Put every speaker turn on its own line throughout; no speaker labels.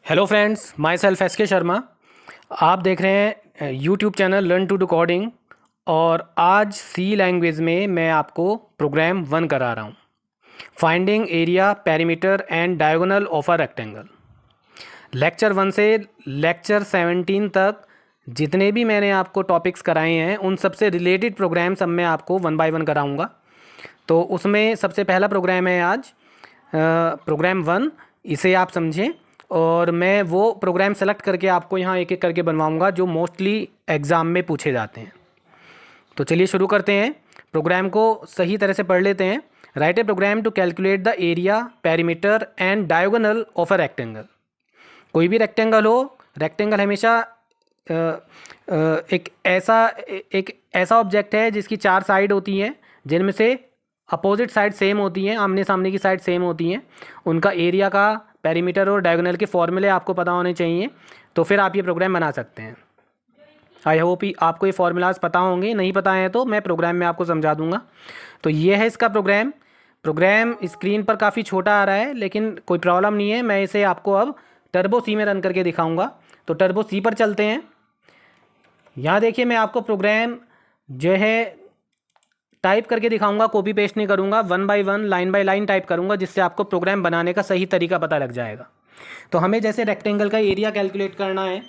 Hello friends, my self S K Sharma. आप देख रहे हैं YouTube channel learn to do coding. और आज सी लैंग्वेज में मैं आपको प्रोग्राम 1 करा रहा हूँ। Finding area perimeter and diagonal of a rectangle. Lecture 1 से लेक्चर 17 तक जितने भी मैंने आपको टॉपिक्स कराए हैं उन सबसे रिलेटेड प्रोग्राम्स अब मैं आपको 1 बाय 1 कराऊँगा। तो उसमें सबसे पहला प्रोग्राम है आज प्रोग्राम 1। इसे आप समझें और मैं वो प्रोग्राम सेलेक्ट करके आपको यहाँ एक एक करके बनवाऊँगा जो मोस्टली एग्ज़ाम में पूछे जाते हैं। तो चलिए शुरू करते हैं। प्रोग्राम को सही तरह से पढ़ लेते हैं। Write a program to calculate the area perimeter and diagonal of a rectangle. कोई भी रेक्टेंगल हो, रेक्टेंगल हमेशा एक ऐसा ऑब्जेक्ट है जिसकी 4 साइड होती हैं, जिनमें से अपोजिट साइड सेम होती हैं, आमने सामने की साइड सेम होती हैं। उनका एरिया का, पेरीमीटर और डायगोनल के फॉर्मूले आपको पता होने चाहिए, तो फिर आप ये प्रोग्राम बना सकते हैं। आई होप आपको ये फार्मूलाज पता होंगे। नहीं पता है तो मैं प्रोग्राम में आपको समझा दूंगा। तो ये है इसका प्रोग्राम स्क्रीन पर काफ़ी छोटा आ रहा है, लेकिन कोई प्रॉब्लम नहीं है। मैं इसे आपको अब टर्बो सी में रन करके दिखाऊंगा। तो टर्बो सी पर चलते हैं। यहाँ देखिए, मैं आपको प्रोग्राम जो है टाइप करके दिखाऊंगा, कॉपी पेस्ट नहीं करूंगा। 1 by 1 line by line type करूंगा, जिससे आपको प्रोग्राम बनाने का सही तरीका पता लग जाएगा। तो हमें जैसे रेक्टेंगल का एरिया कैलकुलेट करना है,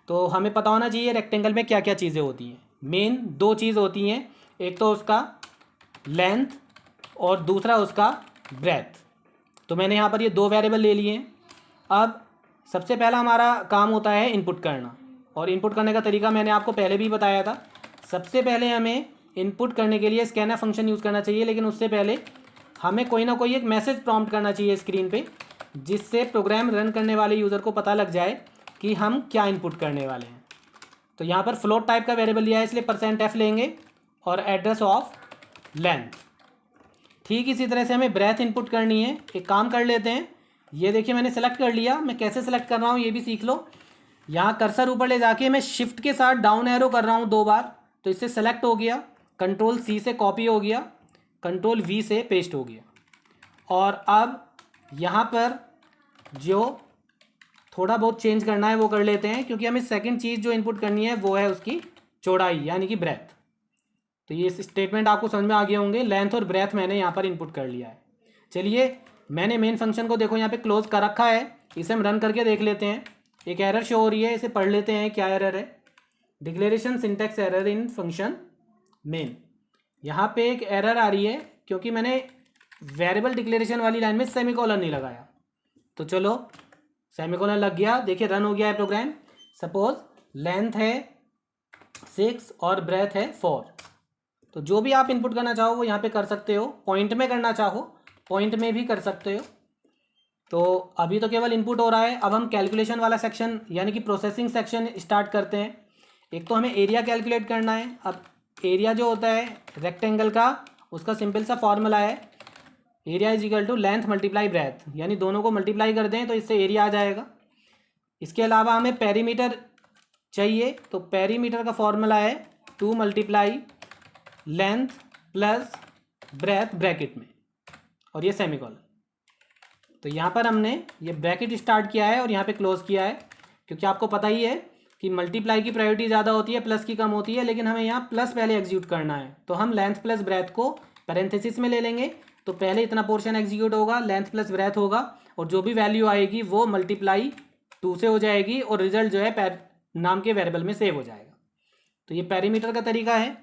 तो हमें पता होना चाहिए रेक्टेंगल में क्या क्या चीज़ें होती हैं। मेन 2 चीज़ होती हैं, एक तो उसका लेंथ और दूसरा उसका ब्रेथ। तो मैंने यहाँ पर ये 2 वेरिएबल ले लिए हैं। अब सबसे पहला हमारा काम होता है इनपुट करना, और इनपुट करने का तरीका मैंने आपको पहले भी बताया था। सबसे पहले हमें इनपुट करने के लिए स्कैनर फंक्शन यूज़ करना चाहिए, लेकिन उससे पहले हमें कोई ना कोई एक मैसेज प्रॉम्प्ट करना चाहिए स्क्रीन पे, जिससे प्रोग्राम रन करने वाले यूज़र को पता लग जाए कि हम क्या इनपुट करने वाले हैं। तो यहाँ पर फ्लोट टाइप का वेरिएबल लिया है, इसलिए %f लेंगे और एड्रेस ऑफ लेंथ। ठीक इसी तरह से हमें ब्रेथ इनपुट करनी है। एक काम कर लेते हैं, ये देखिए मैंने सेलेक्ट कर लिया। मैं कैसे सेलेक्ट कर रहा हूँ ये भी सीख लो। यहाँ कर्सर ऊपर ले जाके मैं शिफ्ट के साथ डाउन एरो कर रहा हूँ 2 बार, तो इससे सेलेक्ट हो गया। कंट्रोल C से कॉपी हो गया, कंट्रोल V से पेस्ट हो गया। और अब यहाँ पर जो थोड़ा बहुत चेंज करना है वो कर लेते हैं, क्योंकि हमें सेकंड चीज़ जो इनपुट करनी है वो है उसकी चौड़ाई, यानी कि ब्रेथ। तो ये स्टेटमेंट आपको समझ में आ गए होंगे। लेंथ और ब्रेथ मैंने यहाँ पर इनपुट कर लिया है। चलिए, मैंने मेन फंक्शन को देखो यहाँ पे क्लोज कर रखा है। इसे हम रन करके देख लेते हैं। एक एरर शो हो रही है, इसे पढ़ लेते हैं क्या एरर है। Declaration syntax error in function main. यहाँ पे एक एरर आ रही है क्योंकि मैंने वेरिएबल डिक्लेरेशन वाली लाइन में सेमीकोलन नहीं लगाया। तो चलो, सेमीकोलन लग गया। देखिए रन हो गया है प्रोग्राम। सपोज लेंथ है 6 और ब्रेथ है 4। तो जो भी आप इनपुट करना चाहो वो यहाँ पे कर सकते हो। पॉइंट में करना चाहो पॉइंट में भी कर सकते हो। तो अभी तो केवल इनपुट हो रहा है। अब हम कैलकुलेशन वाला सेक्शन यानी कि प्रोसेसिंग सेक्शन स्टार्ट करते हैं। एक तो हमें एरिया कैलकुलेट करना है। अब एरिया जो होता है रेक्टेंगल का, उसका सिंपल सा फॉर्मूला है area is equal to length multiply breadth, यानी दोनों को मल्टीप्लाई कर दें तो इससे एरिया आ जाएगा। इसके अलावा हमें पेरीमीटर चाहिए, तो पेरीमीटर का फॉर्मूला है 2 multiply length plus breadth bracket में, और ये सेमीकोलन। तो यहाँ पर हमने ये ब्रैकेट स्टार्ट किया है और यहाँ पे क्लोज किया है, क्योंकि आपको पता ही है कि मल्टीप्लाई की प्रायोरिटी ज़्यादा होती है, प्लस की कम होती है। लेकिन हमें यहाँ प्लस पहले एग्जीक्यूट करना है, तो हम लेंथ प्लस ब्रेथ को पैरेंथेसिस में ले लेंगे। तो पहले इतना पोर्शन एग्जीक्यूट होगा, लेंथ प्लस ब्रेथ होगा, और जो भी वैल्यू आएगी वो मल्टीप्लाई 2 से हो जाएगी, और रिजल्ट जो है नाम के वेरिएबल में सेव हो जाएगा। तो ये पेरीमीटर का तरीका है।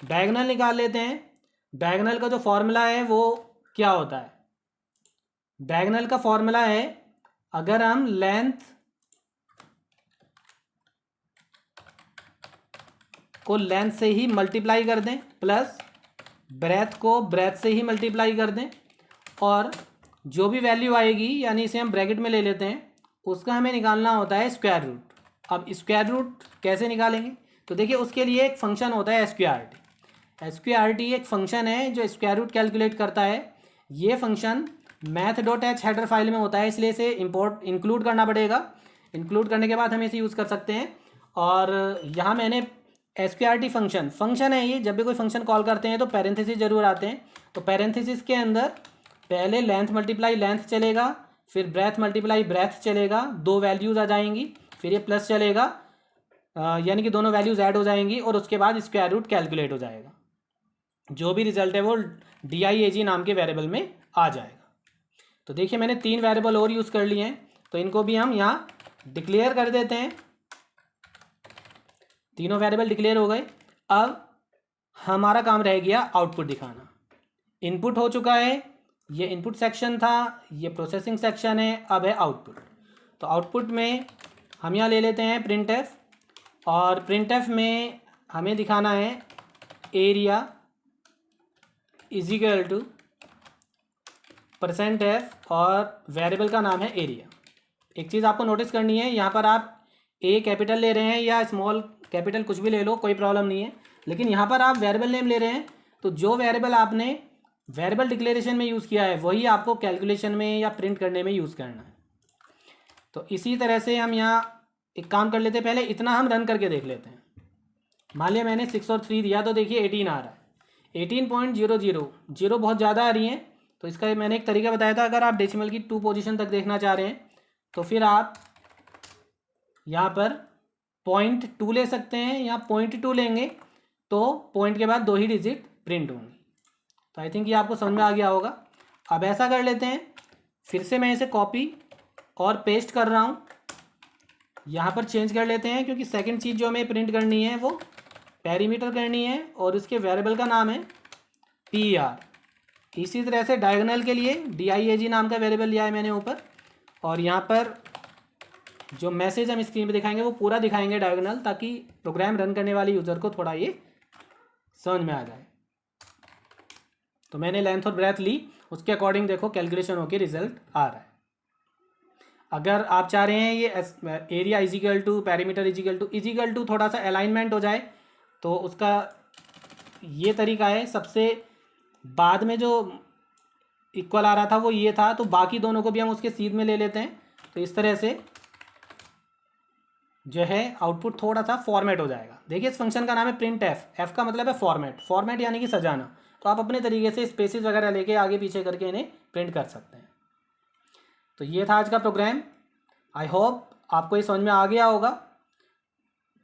डायगोनल निकाल लेते हैं। डायगोनल का जो फॉर्मूला है वो क्या होता है? डायगोनल का फॉर्मूला है, अगर हम लेंथ को लेंथ से ही मल्टीप्लाई कर दें प्लस ब्रेथ को ब्रेथ से ही मल्टीप्लाई कर दें, और जो भी वैल्यू आएगी यानी इसे हम ब्रैकेट में ले लेते हैं, उसका हमें निकालना होता है स्क्वायर रूट। अब स्क्वायर रूट कैसे निकालेंगे? तो देखिए, उसके लिए एक फंक्शन होता है SQRT। SQRT एक फंक्शन है जो स्क्वायर रूट कैलकुलेट करता है। ये फंक्शन math.h हेडर फाइल में होता है, इसलिए इसे इंक्लूड करना पड़ेगा। इंक्लूड करने के बाद हम इसे यूज़ कर सकते हैं। और यहाँ मैंने SQRT फंक्शन है ये। जब भी कोई फंक्शन कॉल करते हैं तो पैरेंथेसिस जरूर आते हैं। तो पैरेंथेसिस के अंदर पहले लेंथ मल्टीप्लाई लेंथ चलेगा, फिर ब्रेथ मल्टीप्लाई ब्रेथ चलेगा, 2 वैल्यूज़ आ जाएंगी, फिर ये प्लस चलेगा, यानी कि दोनों वैल्यूज़ ऐड हो जाएंगी और उसके बाद स्क्वायर रूट कैलकुलेट हो जाएगा। जो भी रिजल्ट है वो DIAG नाम के वेरिएबल में आ जाएगा। तो देखिए मैंने 3 वेरिएबल और यूज़ कर लिए हैं, तो इनको भी हम यहाँ डिक्लेयर कर देते हैं। तीनों वेरिएबल डिक्लेयर हो गए। अब हमारा काम रह गया आउटपुट दिखाना। इनपुट हो चुका है, ये इनपुट सेक्शन था, ये प्रोसेसिंग सेक्शन है, अब है आउटपुट। तो आउटपुट में हम यहाँ ले लेते हैं printf, और printf में हमें दिखाना है area is equal to %f और वेरिएबल का नाम है एरिया। एक चीज़ आपको नोटिस करनी है, यहाँ पर आप ए कैपिटल ले रहे हैं या स्मॉल कैपिटल कुछ भी ले लो, कोई प्रॉब्लम नहीं है, लेकिन यहाँ पर आप वेरिएबल नेम ले रहे हैं, तो जो वेरिएबल आपने वेरिएबल डिक्लेरेशन में यूज़ किया है वही आपको कैलकुलेशन में या प्रिंट करने में यूज़ करना है। तो इसी तरह से हम यहाँ एक काम कर लेते हैं, पहले इतना हम रन करके देख लेते हैं। मान लिया मैंने 6 और 3 दिया, तो देखिए 18 आ रहा है, 18.00, जीरो बहुत ज़्यादा आ रही हैं। तो इसका मैंने एक तरीका बताया था, अगर आप डेसिमल की 2 पोजीशन तक देखना चाह रहे हैं तो फिर आप यहाँ पर 0.2 ले सकते हैं, या 0.2 लेंगे तो पॉइंट के बाद 2 ही डिजिट प्रिंट होंगी। तो आई थिंक ये आपको समझ में आ गया होगा। अब ऐसा कर लेते हैं, फिर से मैं इसे कॉपी और पेस्ट कर रहा हूँ, यहाँ पर चेंज कर लेते हैं, क्योंकि सेकंड चीज़ जो हमें प्रिंट करनी है वो पेरीमीटर करनी है, और इसके वेरिएबल का नाम है PR। इसी तरह से डायगोनल के लिए DIAG नाम का वेरिएबल लिया है मैंने ऊपर, और यहाँ पर जो मैसेज हम स्क्रीन पे दिखाएंगे वो पूरा दिखाएंगे डायगोनल, ताकि प्रोग्राम रन करने वाले यूज़र को थोड़ा ये समझ में आ जाए। तो मैंने लेंथ और ब्रेथ ली, उसके अकॉर्डिंग देखो कैलकुलेशन होकर रिजल्ट आ रहा है। अगर आप चाह रहे हैं ये area is equal to perimeter is equal to थोड़ा सा अलाइनमेंट हो जाए, तो उसका ये तरीका है, सबसे बाद में जो इक्वल आ रहा था वो ये था, तो बाकी दोनों को भी हम उसके सीध में ले लेते हैं। तो इस तरह से जो है आउटपुट थोड़ा सा फॉर्मेट हो जाएगा। देखिए इस फंक्शन का नाम है printf, f का मतलब है फॉर्मेट, फॉर्मेट यानी कि सजाना। तो आप अपने तरीके से स्पेसेस वगैरह लेके आगे पीछे करके इन्हें प्रिंट कर सकते हैं। तो ये था आज का प्रोग्राम। आई होप आपको ये समझ में आ गया होगा।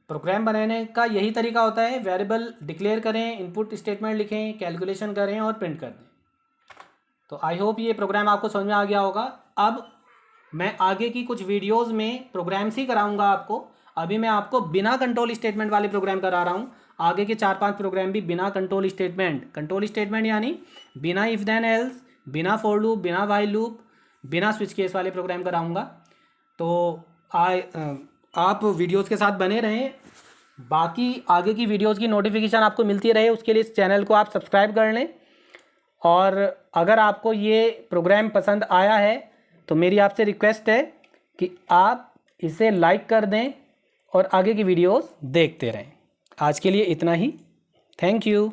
प्रोग्राम बनाने का यही तरीका होता है, वेरिएबल डिक्लेयर करें, इनपुट स्टेटमेंट लिखें, कैलकुलेशन करें और प्रिंट कर दें। तो आई होप ये प्रोग्राम आपको समझ में आ गया होगा। अब मैं आगे की कुछ वीडियोस में प्रोग्राम्स ही कराऊंगा आपको। अभी मैं आपको बिना कंट्रोल स्टेटमेंट वाले प्रोग्राम करा रहा हूँ। आगे के 4-5 प्रोग्राम भी बिना कंट्रोल स्टेटमेंट यानी बिना इफ देन एल्स, बिना फॉर लूप, बिना व्हाइल लूप, बिना स्विच केस वाले प्रोग्राम कराऊंगा। तो आप वीडियोस के साथ बने रहें। बाकी आगे की वीडियोस की नोटिफिकेशन आपको मिलती रहे, उसके लिए इस चैनल को आप सब्सक्राइब कर लें। और अगर आपको ये प्रोग्राम पसंद आया है तो मेरी आपसे रिक्वेस्ट है कि आप इसे लाइक कर दें और आगे की वीडियोस देखते रहें। आज के लिए इतना ही। Thank you.